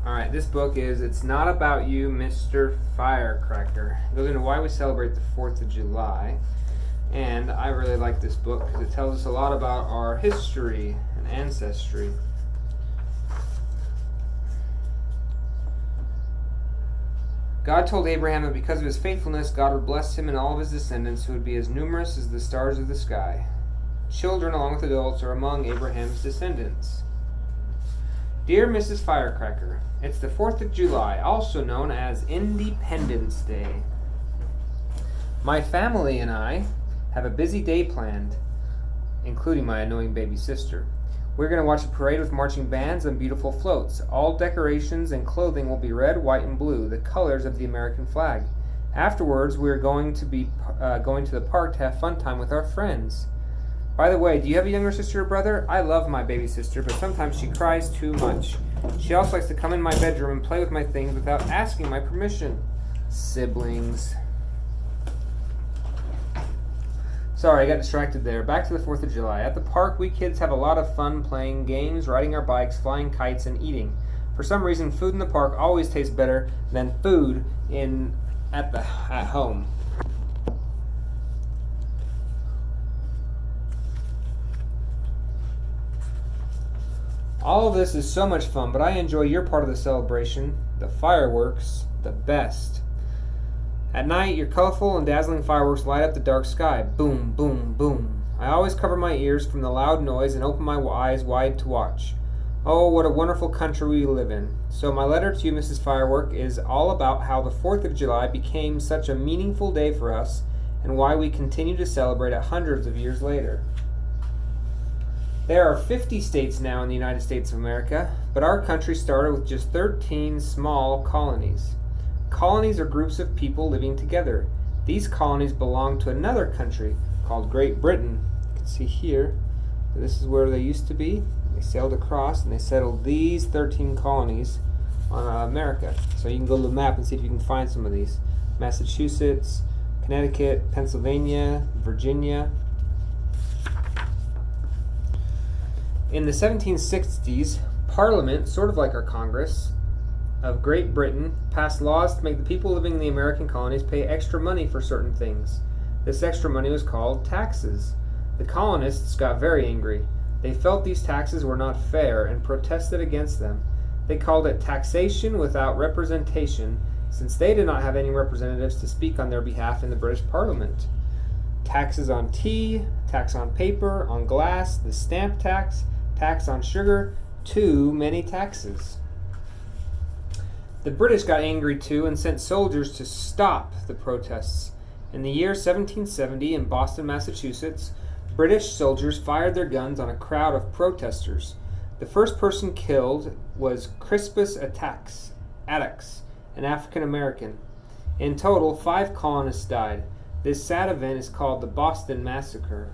Alright, this book is It's Not About You, Mr. Firecracker. It goes into why we celebrate the 4th of July. And I really like this book because it tells us a lot about our history and ancestry. God told Abraham that because of his faithfulness, God would bless him and all of his descendants who would be as numerous as the stars of the sky. Children, along with adults, are among Abraham's descendants. Dear Mrs. Firecracker, it's the 4th of July, also known as Independence Day. My family and I have a busy day planned, including my annoying baby sister. We're going to watch a parade with marching bands and beautiful floats. All decorations and clothing will be red, white, and blue, the colors of the American flag. Afterwards, we're going to be going to the park to have fun time with our friends. By the way, do you have a younger sister or brother? I love my baby sister, but sometimes she cries too much. She also likes to come in my bedroom and play with my things without asking my permission. Siblings. Sorry, I got distracted there. Back to the 4th of July. At the park, we kids have a lot of fun playing games, riding our bikes, flying kites, and eating. For some reason, food in the park always tastes better than food at home. All of this is so much fun, but I enjoy your part of the celebration, the fireworks, the best. At night, your colorful and dazzling fireworks light up the dark sky. Boom, boom, boom. I always cover my ears from the loud noise and open my eyes wide to watch. Oh, what a wonderful country we live in. So my letter to you, Mrs. Firework, is all about how the 4th of July became such a meaningful day for us and why we continue to celebrate it hundreds of years later. There are 50 states now in the United States of America, but our country started with just 13 small colonies. Colonies are groups of people living together. These colonies belong to another country called Great Britain. You can see here, this is where they used to be. They sailed across and they settled these 13 colonies on America. So you can go to the map and see if you can find some of these. Massachusetts, Connecticut, Pennsylvania, Virginia. In the 1760s, Parliament, sort of like our Congress, of Great Britain passed laws to make the people living in the American colonies pay extra money for certain things. This extra money was called taxes. The colonists got very angry. They felt these taxes were not fair and protested against them. They called it taxation without representation, since they did not have any representatives to speak on their behalf in the British Parliament. Taxes on tea, tax on paper, on glass, the stamp tax, tax on sugar, too many taxes. The British got angry too and sent soldiers to stop the protests. In the year 1770 in Boston, Massachusetts, British soldiers fired their guns on a crowd of protesters. The first person killed was Crispus Attucks, an African American. In total, 5 colonists died. This sad event is called the Boston Massacre.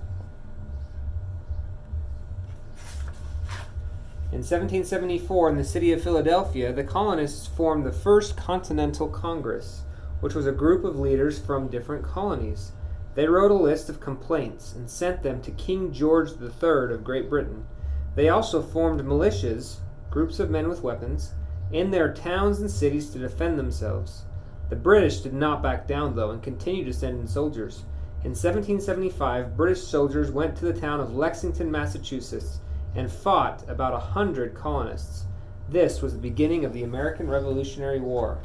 In 1774, in the city of Philadelphia, the colonists formed the First Continental Congress, which was a group of leaders from different colonies. They wrote a list of complaints and sent them to King George III of Great Britain. They also formed militias, groups of men with weapons, in their towns and cities to defend themselves. The British did not back down, though, and continued to send in soldiers. In 1775, British soldiers went to the town of Lexington, Massachusetts, and fought about 100 colonists. This was the beginning of the American Revolutionary War.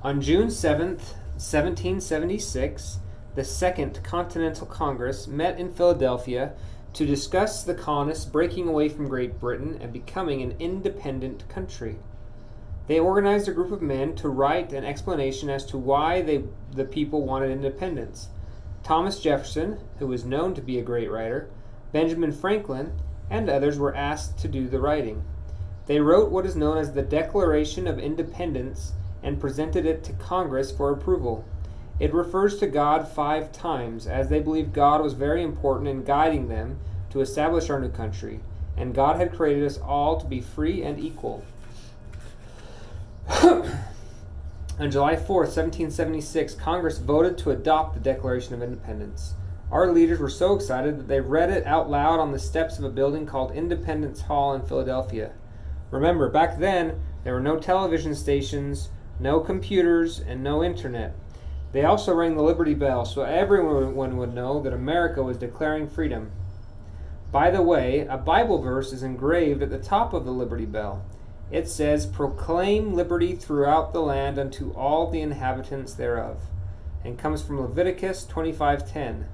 On June 7th, 1776, the Second Continental Congress met in Philadelphia to discuss the colonists breaking away from Great Britain and becoming an independent country. They organized a group of men to write an explanation as to why the people wanted independence. Thomas Jefferson, who was known to be a great writer, Benjamin Franklin, and others were asked to do the writing. They wrote what is known as the Declaration of Independence and presented it to Congress for approval. It refers to God 5 times, as they believed God was very important in guiding them to establish our new country, and God had created us all to be free and equal. On July 4th, 1776, Congress voted to adopt the Declaration of Independence. Our leaders were so excited that they read it out loud on the steps of a building called Independence Hall in Philadelphia. Remember, back then, there were no television stations, no computers, and no internet. They also rang the Liberty Bell so everyone would know that America was declaring freedom. By the way, a Bible verse is engraved at the top of the Liberty Bell. It says, "Proclaim liberty throughout the land unto all the inhabitants thereof," and comes from Leviticus 25:10.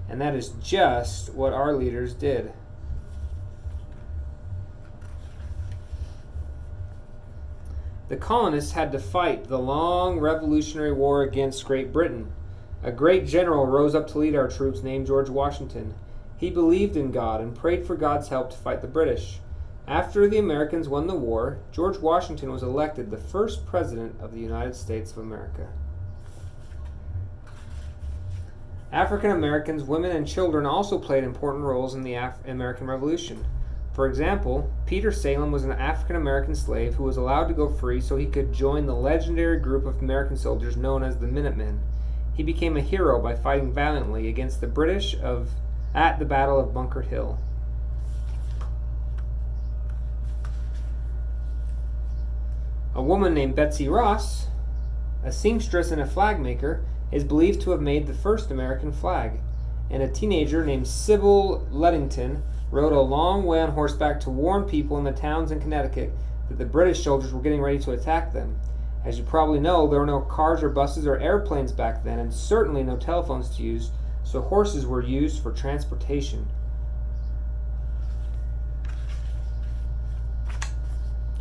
And that is just what our leaders did. The colonists had to fight the long Revolutionary War against Great Britain. A great general rose up to lead our troops named George Washington. He believed in God and prayed for God's help to fight the British. After the Americans won the war, George Washington was elected the first president of the United States of America. African Americans, women, and children also played important roles in the American Revolution. For example, Peter Salem was an African American slave who was allowed to go free so he could join the legendary group of American soldiers known as the Minutemen. He became a hero by fighting valiantly against the British at the Battle of Bunker Hill. A woman named Betsy Ross, a seamstress and a flag maker, is believed to have made the first American flag. And a teenager named Sybil Ludington rode a long way on horseback to warn people in the towns in Connecticut that the British soldiers were getting ready to attack them. As you probably know, there were no cars or buses or airplanes back then, and certainly no telephones to use, so horses were used for transportation.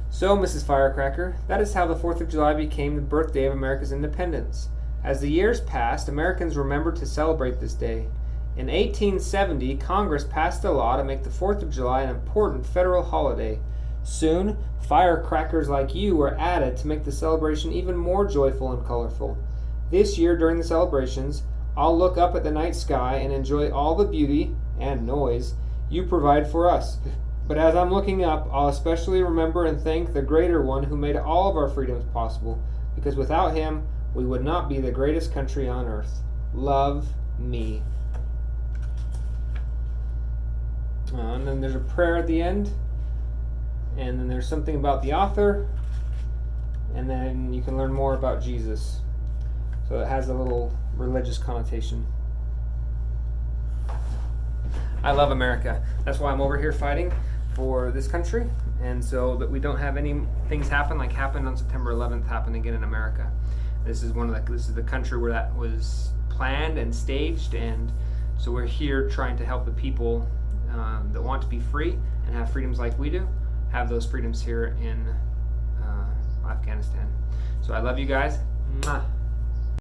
So, Mrs. Firecracker, that is how the 4th of July became the birthday of America's independence. As the years passed, Americans remembered to celebrate this day. In 1870, Congress passed a law to make the 4th of July an important federal holiday. Soon, firecrackers like you were added to make the celebration even more joyful and colorful. This year, during the celebrations, I'll look up at the night sky and enjoy all the beauty and noise you provide for us. But as I'm looking up, I'll especially remember and thank the Greater One who made all of our freedoms possible, because without him, we would not be the greatest country on earth. Love me. And then there's a prayer at the end, and then there's something about the author, and then you can learn more about Jesus. So it has a little religious connotation. I love America. That's why I'm over here fighting for this country, and so that we don't have any things happen like happened on September 11th happen again in America. This is the country where that was planned and staged, and so we're here trying to help the people that want to be free and have freedoms like we do, have those freedoms here in Afghanistan. So I love you guys. Mwah.